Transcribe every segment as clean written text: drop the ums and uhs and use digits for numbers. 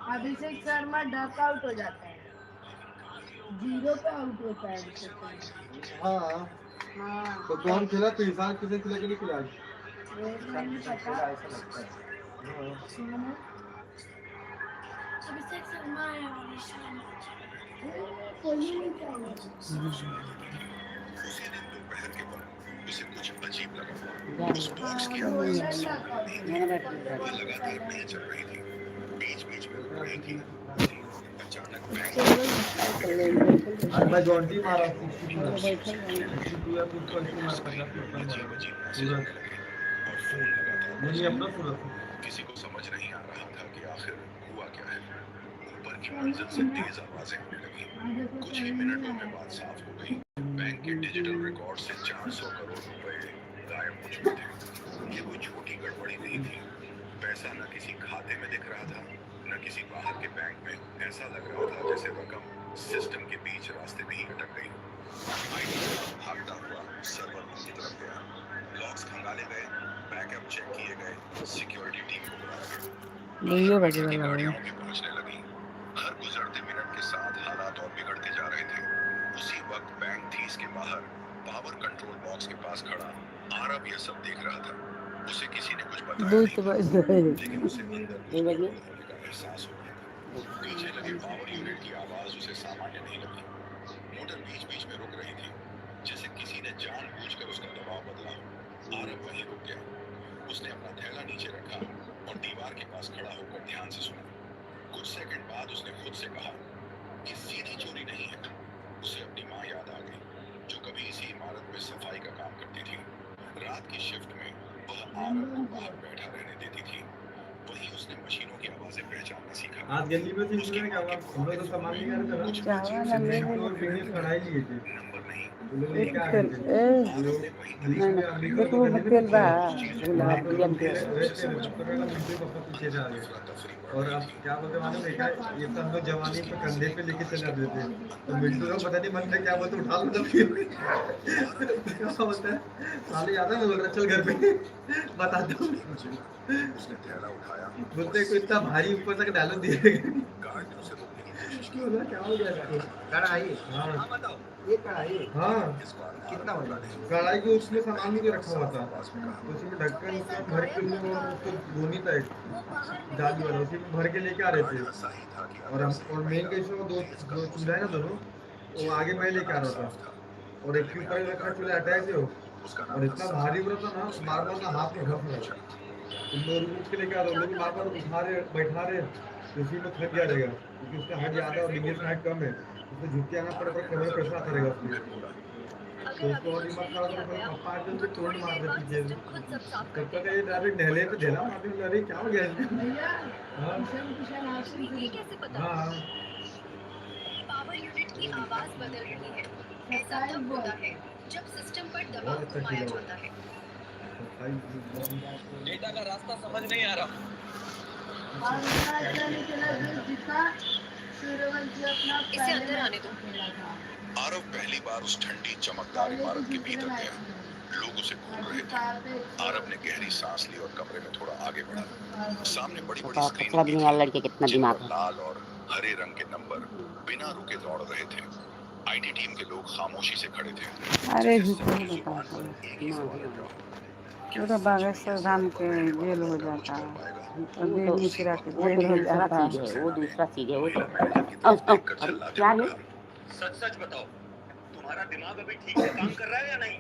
Abhishek Sharma duck out हो जाता है, जीरो पे आउट होता है अभिषेक शर्मा। हाँ हाँ तो कौन खेला तो ईशान किसे खिला कि नहीं खिला? वो नहीं पता। ऐसा लगता है। हाँ। कौन है? अभिषेक शर्मा है और ईशान। कोहली नहीं चाहिए। उसी दिन दोपहर के बाद उसे कुछ अजीब लगा। उस हाँ बॉक्स की वो आवाज गोल्डन सुनने डक आउट लगी। है। वो लगातार नहीं चल रही थी, बीच बीच में रुक रही थी। अचानक बैंक आज मैं जॉन्टी मारा 62 या 2 मार सकता अजीब अजीब मैसेज सूरज आने लगे और फोन लगातार नहीं बजने अपना लगा। सूरज किसी को समझ नहीं आ रहा था कि आखिर हुआ क्या है। ऊपर की मंजिल से तेज आवाजें आने लगी। कुछ ही मिनटों में बात साफ हो गई। बैंक के डिजिटल रिकॉर्ड से 400 करोड़ रुपए गायब हो चुके थे। ये कोई छोटी गड़बड़ी नहीं थी। पैसा न किसी खाते में दिख रहा था, न किसी बाहर के बैंक में। ऐसा लग रहा था जैसे रकम सिस्टम के बीच रास्ते में ही अटक गई। आईटी स्टाफ भागता हुआ सर्वर रूम की तरफ गया। लॉक्स खंगाले गए, बैकअप चेक किए गए, सिक्योरिटी टीम को बुलाया गया। बाहर की गाड़ियां भी पहुंचने लगी। हर गुजरते मिनट के साथ हालात और बिगड़ते जा रहे थे। उसी वक्त बैंक थीस के बाहर पावर कंट्रोल बॉक्स के पास खड़ा आरव ये सब देख रहा था। उसे किसी ने कुछ बताया नहीं, लेकिन उसे अंदर कुछ गड़बड़ होने का एहसास हो रहा था। पीछे लगे पावर यूनिट की आवाज उसे सामान्य नहीं लगी। मोटर बीच बीच में रुक रही थी, जैसे किसी ने जानबूझकर उसका दबाव बदला हो। आरव वहीं रुक गया। उसने अपना थैला नीचे रखा और दीवार के पास खड़ा होकर ध्यान से सुना। कुछ सेकंड बाद उसने खुद से कहा कि सीधी चोरी नहीं है। उसे अपनी माँ याद आ गई, जो कभी इसी इमारत में सफाई का काम करती थी। रात की शिफ्ट में वह आरव को बाहर बैठा रहने देती थी। वहीं उसने मशीनों की आवाजें पहचानना सीखा। आज गली में थी उसकी क्या माँ के हम लोग तो पुराने सामान फोन नहीं कर में कुछ अजीब से और बिजनेस बढ़ाई लिए थे नंबर नहीं, वो लोग लेके आ लेकिन गए थे आरव ने वही तरीका अमेरिका अपनाया। में गली में चीजों को वहाँ पे देखकर गए उसे थे समझ तो मेरा मिनटू पापा पीछे से आ गए अफरा तफरी बढ़ और रही अब थी। क्या बोलते मालूम देखा ये तो हम लोग जवानी जिसकी पे वजह कंधे से पे लेके चले आज आते तक थे वो तो मिंटू का पता नहीं मन था क्या बोलते उठा लो फिर क्या बोलता है साले याद है मैं बोल रहा चल घर पे बता दो उसने थैला उठाया। बोलते को इतना भारी ऊपर तक डालो दिए गार्ड ने उसे रोकने की कोशिश की। बोला क्या हो गया इसको कढ़ाई हाँ बताओ ये कढ़ाई हाँ इस बार कितना आरव बड़ा रुका नहीं। कढ़ाई के उसमें उसने सामान पहली भी बार रखा हुआ साफ था आवाज में कहा, तो उसमें ढक्कन उसमें भर के वो उसको धोनी था एक जाली वाला उसी में भर के लेके आ रहे गार्ड थे हंसा ही था कि और अंदर हम से और मेन महिला केस में दो तेज दो कदमों से चूल्हा है ना बाहर दोनों आई। वो चेहरे आगे पर मैं लेके आ तनाव रहा था साफ था। और एक गले के में ऊपर आईडी रखा कार्ड चूल्हा लगा अटैच था। है वो उसका और नाम था इतना भारी सचिन। बुरा था ना उसने बार आरव बार की ना तरफ हाथ में देखकर घस रहा पूछा, तुम लोग उठ के लेके आ रहे हो लोग बार बार उठा रहे बैठा रहे उसी में थक गया रहेगा क्योंकि उसका हाइट ज्यादा और डिंगे से हाइट कम है उसको झुक के आना पड़े पर कमर में प्रेशर आता रहेगा उसके फिर बोला, तो उसको और दिमाग खराब होता फिर पापा आके उसके टोन मार दे पीछे से तब तक ये डायरेक्ट ढहले पे ढेला मारने लगा अरे क्या हो गया इसको भैया हाँ किशन आसन ये कैसे पता? हाँ पावर यूनिट की आवाज बदल रही है। ऐसा 27 तब होता बॉल है जब सिस्टम पर बहुत दबाव अच्छा घुमाया खेला वो जाता है। 27 डेटा का रास्ता समझ नहीं आ रहा। और इतना अच्छा नहीं खेला जितना सूर्यवंशी अपना इसे अंदर आने दो। खेला था। आरव पहली बार उस ठंडी चमकदार इमारत के भीतर गया। लोग उसे घूर रहे थे। आरव ने गहरी सांस ली और कमरे में थोड़ा आगे बढ़ा। सामने बड़ी बड़ी स्क्रीन लगी थी, जिन पर लाल और हरे रंग के नंबर बिना रुके दौड़ रहे थे। आईटी टीम के लोग खामोशी से खड़े थे। अरे सबकी जुबान पर एक ही सवाल है, क्या पूरा सच में यह बागेश्वर सड़क धाम पर के रहने वाला जेल हो लड़का कुछ जाता कर है पाएगा? और बेगूसराय के जेल हो जाता है वो दूसरा चीज है। वो तो मेंढक की तरफ देखकर चिल्लाते हुए कहा, सच सच बताओ, तुम्हारा दिमाग अभी ठीक से काम कर रहा है या नहीं?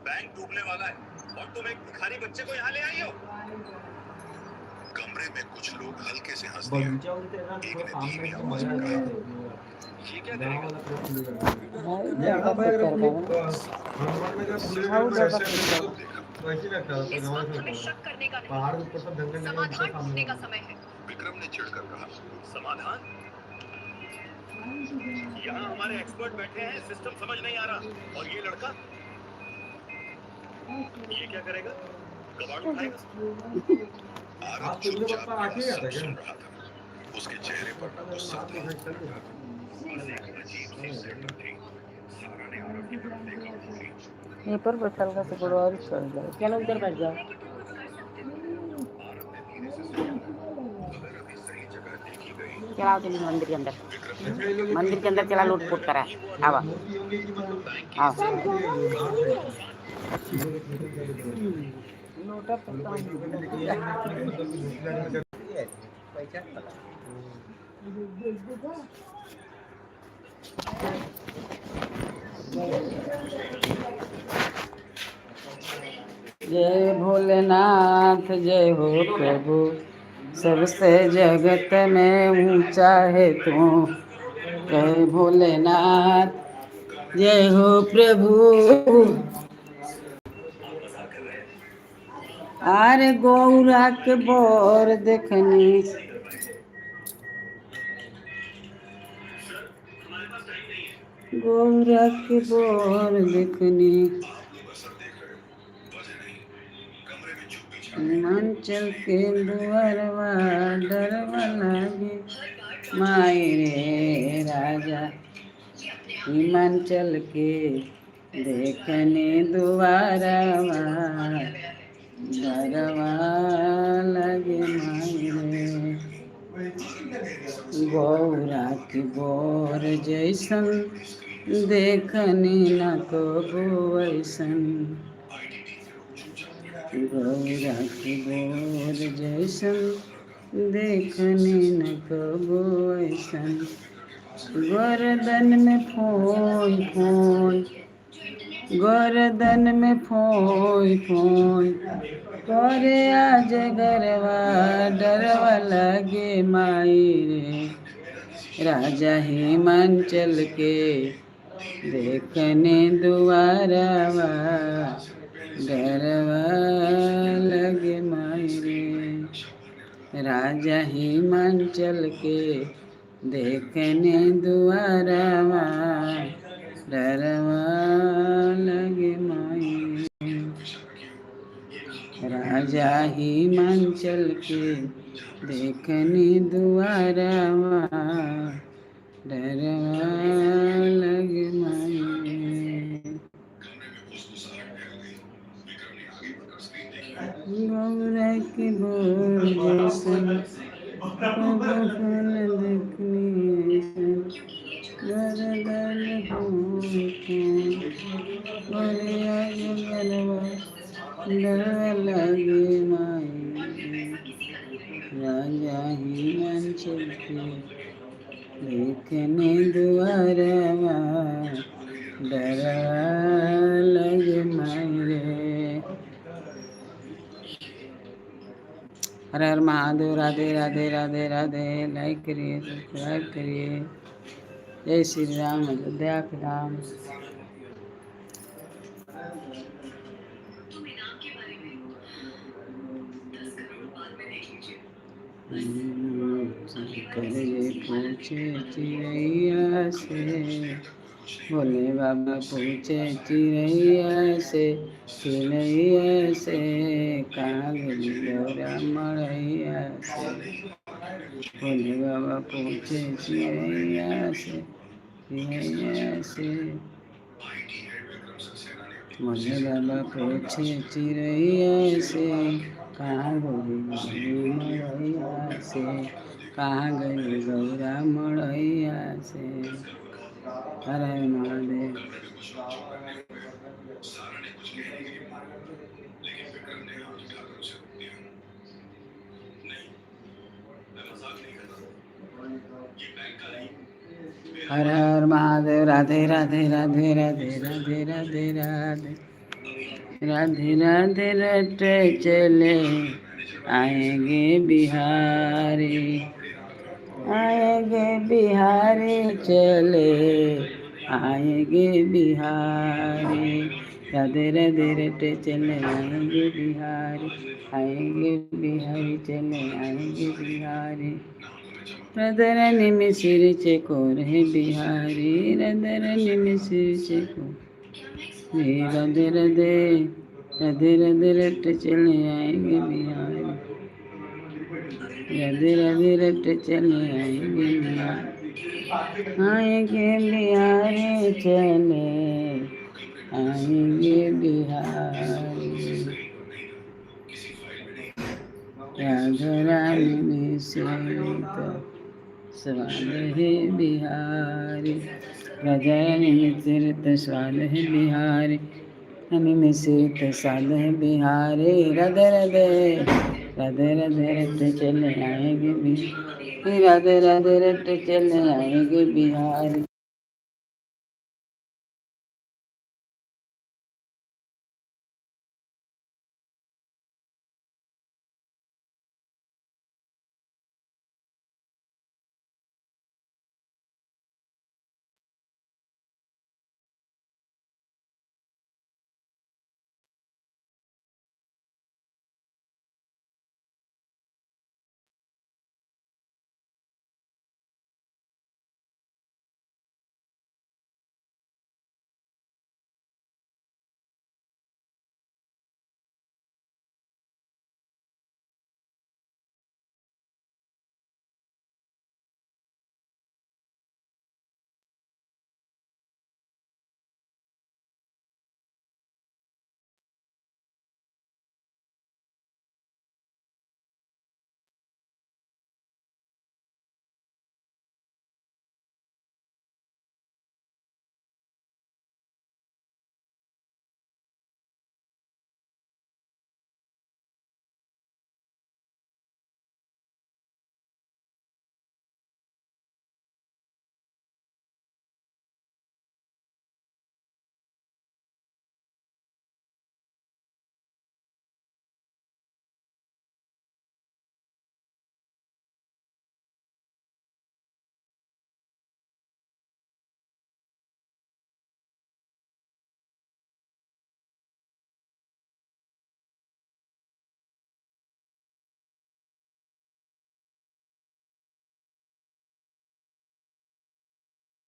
बैंक डूबने वाला है और तुम एक भिखारी बच्चे को यहाँ ले आई हो। कमरे में कुछ लोग हल्के से हंस दिए। एक ने धीमी आवाज में कहा, ये क्या करेगा? ये आधा भाई अगर पूरे ब्रह्मांड में अगर पूरे हाउ में ज्यादा ऐसे पीता तो देखा। वैसे लगता है इस गाँव वक्त से हमें लगता शक करने का है पहाड़ के ऊपर सब नहीं, जंगल समाधान ढूंढने का सामने समय है। विक्रम ने चिढ़कर कहा, समाधान? यहाँ हमारे एक्सपर्ट बैठे हैं, सिस्टम समझ नहीं आ रहा। और ये लड़का, ये क्या करेगा? कबाड़ उठाएगा? आरव चुपचाप खड़ा सब सुन रहा था। उसके चेहरे पर न गुस्सा था, बस एक अजीब सी सिरदर्द थी। सारा ने आरव की तरफ देखा और बोली, यहीं पर बैठल का से और चल जाए चलो उधर बैठ जाओ आरव ने धीरे से चला चली मंदिर के अंदर, अच्छा ये लोग मंदिर के अंदर चला, लूट फूट करा। आवा मोती होंगे कि मतलब आओ बाहर से ये लोग छोटे छोटे लोग लोटा हम लोग पैसे वैसे लेके आए हैं कि मतलब कुछ दूसरा जगह कर पैसा पता जय भोलेनाथ जय हो प्रभु, सबसे जगत में ऊंचा है तू। जय भोलेनाथ जय हो प्रभु। आरे गौरा के बोर देखनी, गौरा के बोर देखनी, हिमाचल के दुआरवा डरवा लागे माई रे राजा। हिमाचल के देखने दुआरवा डरवा लागे माई रे। गौरा के बोर जैसन देखनी न को ऐसन, गौरा के बोर जैसन देखनी न कबो ऐसन। गर्दन में फोई फोई, गर्दन में फोई फोई करे आज गरवा डरवा लगे माई रे राजा। हिमाचल के देखने दुआरवा डरवा लगे माई रे राजा। हिमाचल के देखने दुआरवा डरवा लगे माई रे राजा। हिमाचल के देखने दुआरवा डरवा लगे माई रे। गौरा के बोर जैसन फूल देखनी गर्दन होई गोरे आज गरवा डरवा लगे माई राजा। हिमाचल के देखने दुआरवा डरवा लगे माई रे। हर हर महादेव। राधे राधे राधे राधे। लाइक करिए, सब्सक्राइब करिए। जय श्री राम, अयोध्या के राम। शंकर जी पूछे चिड़ैया से, भोले बाबा पूछे चिड़ैया से, चिड़ैया से कहाँ गई गौरा मड़ैया से। भोले बाबा पूछे चिड़ैया से, चिड़ैया से। भोले बाबा पूछे चिड़ैया से, कहाँ गई मड़ैया से, कहाँ गई गौरा मड़ैया से। हर हर महादेव। हर हर महादेव। राधे राधे राधे राधे राधे राधे राधे राधे राधे। रटे चले आएंगे बिहारी, आएंगे बिहारी चले आएंगे बिहारी। राधे राधे रटे चले आएंगे बिहारी, आएंगे बिहारी चले आएंगे बिहारी। रधरनी मिश्र चकोर है बिहारी, रधरनी मिश्र चकोर। राधे राधे राधे राधे रट चले आएंगे बिहारी, राधे राधे रट चले आएंगे बिहारी। आएंगे बिहारी चले आएंगे बिहारी। राधा रानी मिश्र स्वाद है बिहारी, राजा रानी मिश्रित स्वाद है बिहारी, हनी मिश्रित स्वाद है बिहारी। राधे राधे राधे राधे रट चले आएंगे बिहारी, राधे राधे रट चले आएंगे बिहारी।